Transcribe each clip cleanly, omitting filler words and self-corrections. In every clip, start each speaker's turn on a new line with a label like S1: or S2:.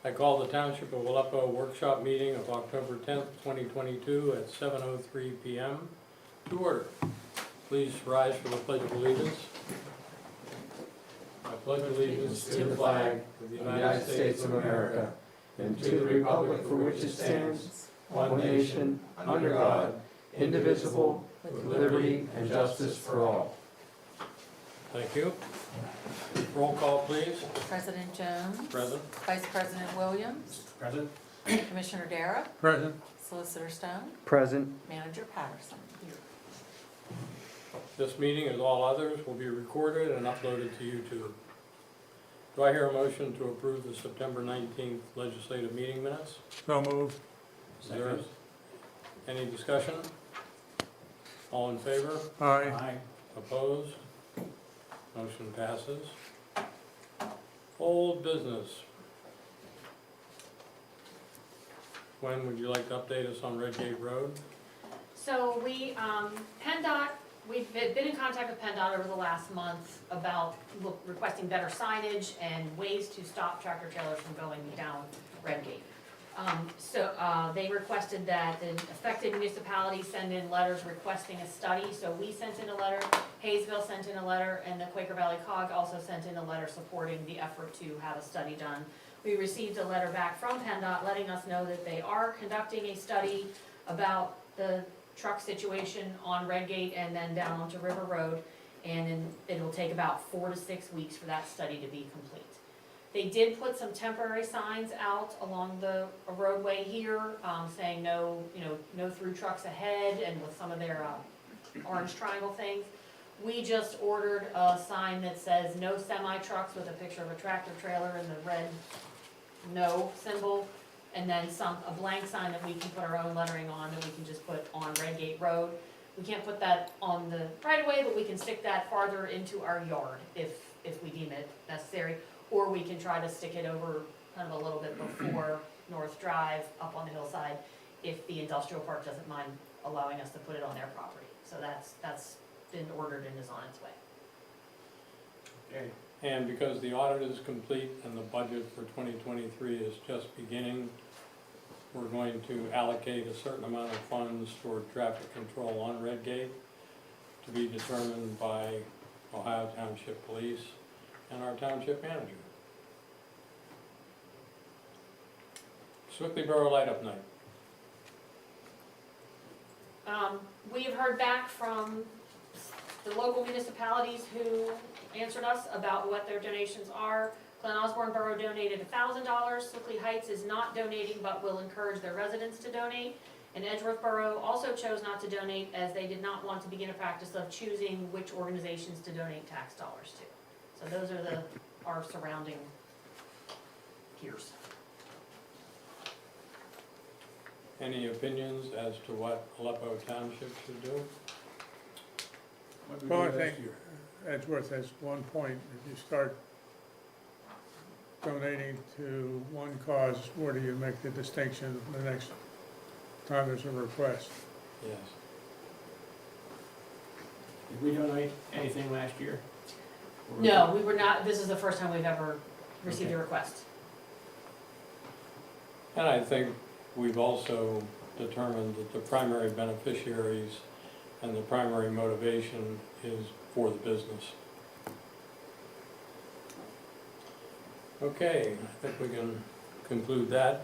S1: I call the Township of Aleppo workshop meeting of October 10th, 2022 at 7:03 p.m. to order. Please rise for the Pledge of Allegiance. I pledge allegiance to the flag of the United States of America and to the republic for which it stands, one nation, under God, indivisible, with liberty and justice for all. Thank you. Roll call, please.
S2: President Jones.
S1: Present.
S2: Vice President Williams.
S1: Present.
S2: Commissioner Dara.
S1: Present.
S2: Solicitor Stone.
S3: Present.
S2: Manager Patterson. Here.
S1: This meeting, as all others, will be recorded and uploaded to YouTube. Do I hear a motion to approve the September 19th legislative meeting minutes?
S4: So moved.
S1: Is there any discussion? All in favor?
S4: Aye.
S1: Opposed? Motion passes. Old business. When would you like to update us on Redgate Road?
S5: So PennDOT, we've been in contact with PennDOT over the last month about requesting better signage and ways to stop tractor trailers from going down Redgate. They requested that the affected municipalities send in letters requesting a study. So we sent in a letter, Hayesville sent in a letter, and the Quaker Valley COG also sent in a letter supporting the effort to have a study done. We received a letter back from PennDOT letting us know that they are conducting a study about the truck situation on Redgate and then down onto River Road. And then it'll take about 4 to 6 weeks for that study to be complete. They did put some temporary signs out along the roadway here, saying no through trucks ahead, and with some of their orange triangle things. We just ordered a sign that says no semi trucks with a picture of a tractor trailer and the red no symbol, and then a blank sign that we can put our own lettering on that we can just put on Redgate Road. We can't put that on the right of way, but we can stick that farther into our yard if we deem it necessary. Or we can try to stick it over kind of a little bit before North Drive up on the hillside if the industrial park doesn't mind allowing us to put it on their property. So that's been ordered and is on its way.
S1: Okay. And because the audit is complete and the budget for 2023 is just beginning, we're going to allocate a certain amount of funds toward traffic control on Redgate to be determined by Ohio Township Police and our township manager. Sewickley Borough Light Up Night.
S5: We have heard back from the local municipalities who answered us about what their donations are. Glen Osborne Borough donated $1,000. Sewickley Heights is not donating but will encourage their residents to donate. And Edgeworth Borough also chose not to donate as they did not want to begin a practice of choosing which organizations to donate tax dollars to. So those are our surrounding peers.
S1: Any opinions as to what Aleppo Township should do?
S4: Well, I think Edgeworth has one point. If you start donating to one cause, where do you make the distinction the next time there's a request?
S1: Yes.
S6: Did we donate anything last year?
S5: No, we were not, this is the first time we've ever received a request.
S1: And I think we've also determined that the primary beneficiaries and the primary motivation is for the business. Okay, I think we can conclude that.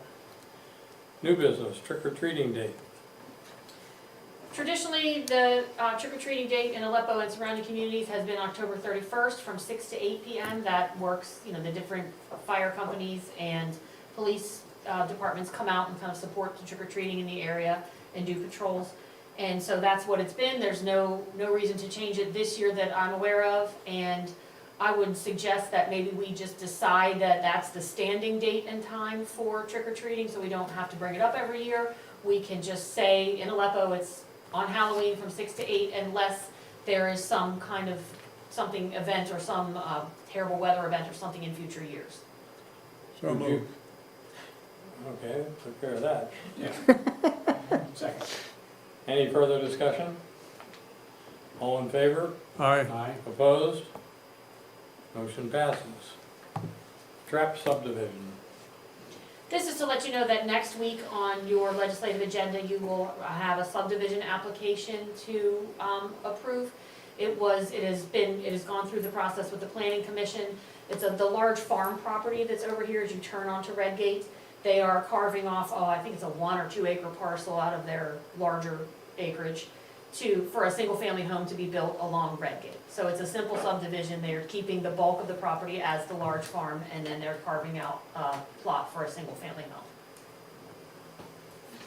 S1: New business, trick-or-treating date.
S5: Traditionally, the trick-or-treating date in Aleppo and surrounding communities has been October 31st from 6 to 8 p.m. That works, the different fire companies and police departments come out and kind of support the trick-or-treating in the area and do patrols. And so that's what it's been. There's no reason to change it this year that I'm aware of. And I would suggest that maybe we just decide that that's the standing date and time for trick-or-treating so we don't have to bring it up every year. We can just say in Aleppo it's on Halloween from 6 to 8 unless there is some kind of event or some terrible weather event or something in future years.
S4: So
S1: Would you-
S4: moved.
S1: Okay, took care of that.
S6: Yeah. Second.
S1: Any further discussion? All in favor?
S4: Aye.
S6: Aye.
S1: Opposed? Motion passes. Trap subdivision.
S5: This is to let you know that next week on your legislative agenda, you will have a subdivision application to approve. It has gone through the process with the planning commission. It's the large farm property that's over here as you turn onto Redgate. They are carving off, I think it's a 1 or 2 acre parcel out of their larger acreage for a single family home to be built along Redgate. So it's a simple subdivision. They're keeping the bulk of the property as the large farm, and then they're carving out a plot for a single family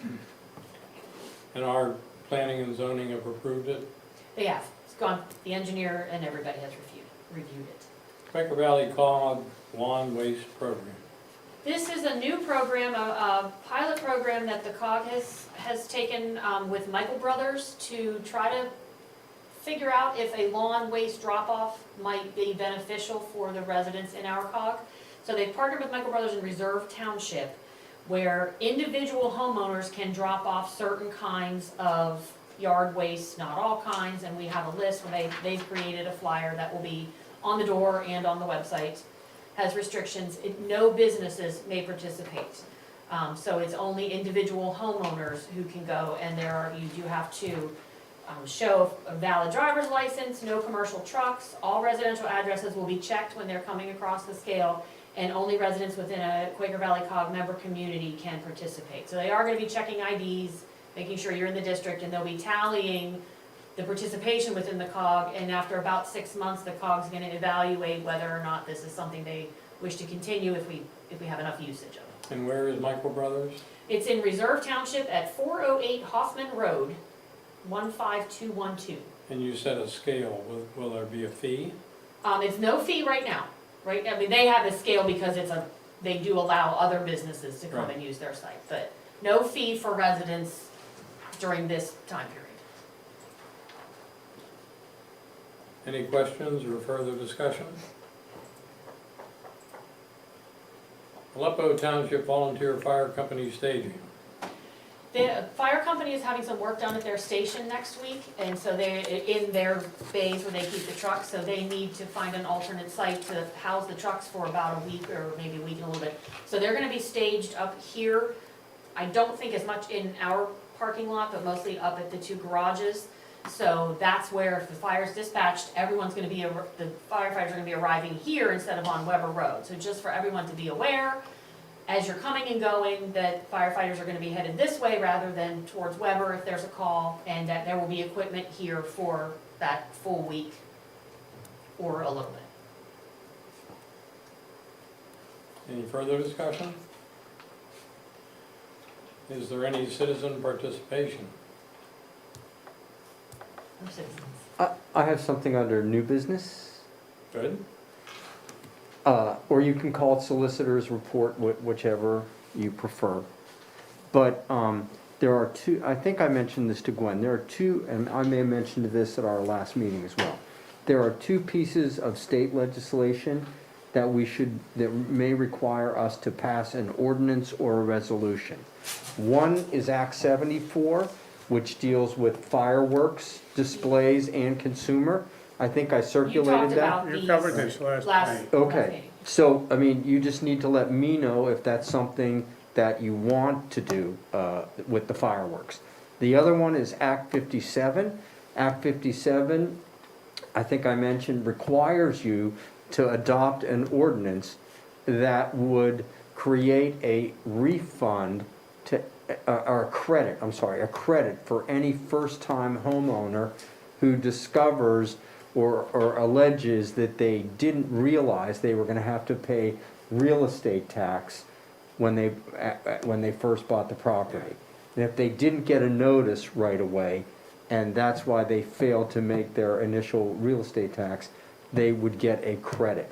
S5: home.
S1: And our planning and zoning have approved it.
S5: They have, it's gone, the engineer and everybody has reviewed it.
S1: Quaker Valley Cog Lawn Waste Program.
S5: This is a new program, a pilot program that the COG has taken with Michael Brothers to try to figure out if a lawn waste drop-off might be beneficial for the residents in our COG. So they've partnered with Michael Brothers in Reserve Township, where individual homeowners can drop off certain kinds of yard waste, not all kinds, and we have a list where they've created a flyer that will be on the door and on the website. Has restrictions, no businesses may participate. So it's only individual homeowners who can go, and you do have to show a valid driver's license, no commercial trucks, all residential addresses will be checked when they're coming across the scale, and only residents within a Quaker Valley COG member community can participate. So they are gonna be checking IDs, making sure you're in the district, and they'll be tallying the participation within the COG, and after about 6 months, the COG's gonna evaluate whether or not this is something they wish to continue if we have enough usage of it.
S1: And where is Michael Brothers?
S5: It's in Reserve Township at 408 Hoffman Road, 15212.
S1: And you said a scale, will there be a fee?
S5: It's no fee right now, right? I mean, they have a scale because they do allow other businesses to come
S1: Right.
S5: and use their site, but no fee for residents during this time period.
S1: Any questions or further discussion? Aleppo Township Volunteer Fire Company staging.
S5: The fire company is having some work done at their station next week, and so they're in their bays where they keep the trucks, so they need to find an alternate site to house the trucks for about a week or maybe a week and a little bit. So they're gonna be staged up here. I don't think as much in our parking lot, but mostly up at the 2 garages. So that's where if the fire's dispatched, the firefighters are gonna be arriving here instead of on Weber Road. So just for everyone to be aware, as you're coming and going, that firefighters are gonna be headed this way rather than towards Weber if there's a call, and that there will be equipment here for that full week or a little bit.
S1: Any further discussion? Is there any citizen participation?
S5: No citizens.
S3: I have something under new business,
S1: Good?
S3: or you can call it solicitor's report, whichever you prefer. But there are two, I think I mentioned this to Gwen, there are two, and I may have mentioned this at our last meeting as well. There are 2 pieces of state legislation that may require us to pass an ordinance or a resolution. One is Act 74, which deals with fireworks, displays, and consumer. I think I circulated that.
S5: You talked about
S4: You
S5: these
S4: covered this last
S5: last
S4: night.
S3: Okay,
S5: meeting.
S3: so, I mean, you just need to let me know if that's something that you want to do with the fireworks. The other one is Act 57. Act 57, I think I mentioned, requires you to adopt an ordinance that would create a refund or a credit for any first-time homeowner who discovers or alleges that they didn't realize they were gonna have to pay real estate tax when they first bought the property. And if they didn't get a notice right away, and that's why they failed to make their initial real estate tax, they would get a credit.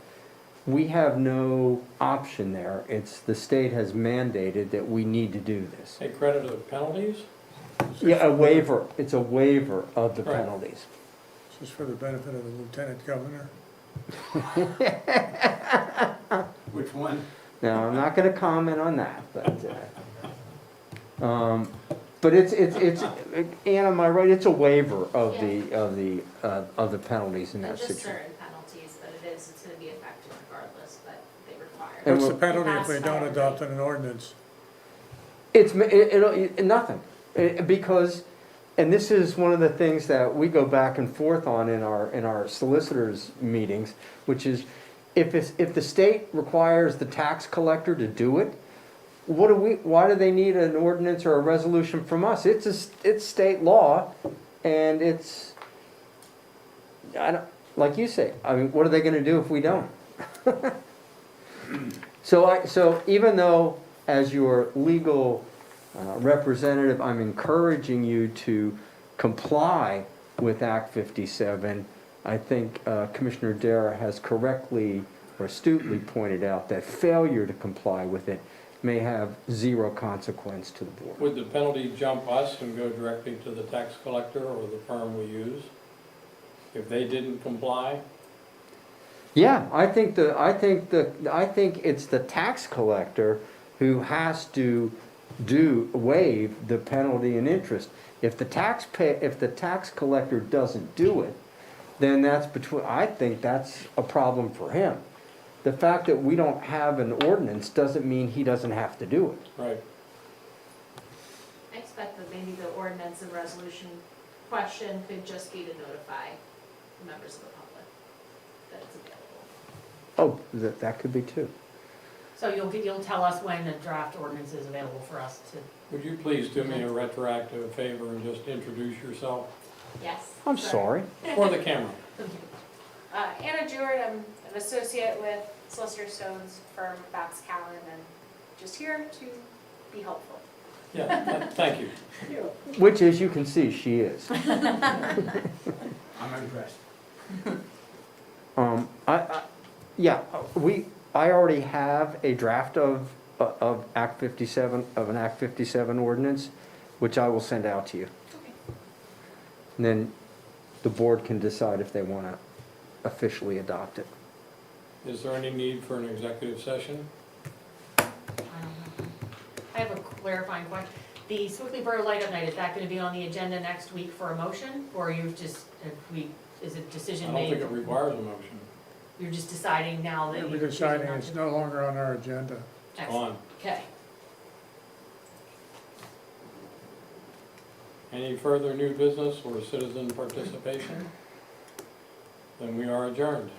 S3: We have no option there. The state has mandated that we need to do this.
S1: A credit of penalties?
S3: Yeah, a waiver, it's a waiver of the
S1: Right.
S3: penalties.
S4: This is for the benefit of the lieutenant governor.
S6: Which one?
S3: Now, I'm not gonna comment on that, but it's, Ann, am I right? It's a waiver of the penalties in
S7: They're
S3: that
S7: just
S3: situation.
S7: certain penalties, but it's gonna be effective regardless, but they require.
S3: And
S4: What's the
S3: we'll-
S4: penalty if
S7: That's
S4: we don't
S7: fire.
S4: adopt an ordinance?
S3: Nothing, because, and this is one of the things that we go back and forth on in our solicitors' meetings, which is, if the state requires the tax collector to do it, why do they need an ordinance or a resolution from us? It's state law, and like you say, I mean, what are they gonna do if we don't? So even though, as your legal representative, I'm encouraging you to comply with Act 57, I think Commissioner Dara has correctly or astutely pointed out that failure to comply with it may have zero consequence to the board.
S1: Would the penalty jump us and go directly to the tax collector or the firm we use if they didn't comply?
S3: Yeah, I think it's the tax collector who has to waive the penalty and interest. If the tax collector doesn't do it, then I think that's a problem for him. The fact that we don't have an ordinance doesn't mean he doesn't have to do it.
S1: Right.
S5: I expect that maybe the ordinance and resolution question could just be to notify members of the public that it's available.
S3: Oh, that could be too.
S5: So you'll tell us when a draft ordinance is available for us to,
S1: Would you please do me a retroactive favor and just introduce yourself
S5: yes.
S3: I'm sorry.
S1: for the camera?
S7: Anna Jewett, I'm an associate with Solicitor Stone's firm, Bax Callan, and just here to be helpful.
S1: Yeah, thank you.
S3: Which, as you can see, she is.
S6: I'm impressed.
S3: I already have a draft of Act 57, of an Act 57 ordinance, which I will send out to you.
S5: Okay.
S3: And then the board can decide if they want to officially adopt it.
S1: Is there any need for an executive session?
S5: I don't know. I have a clarifying question. The Sewickley Borough Light Up Night, is that gonna be on the agenda next week for a motion? Or is it
S1: I
S5: decision
S1: don't
S5: made?
S1: think it requires a motion.
S5: You're just deciding now that
S4: We're
S5: you're
S4: deciding
S5: choosing not
S4: it's
S5: to?
S4: no longer on our agenda.
S5: Excellent.
S1: On.
S5: Okay.
S1: Any further new business or citizen participation? Then we are adjourned.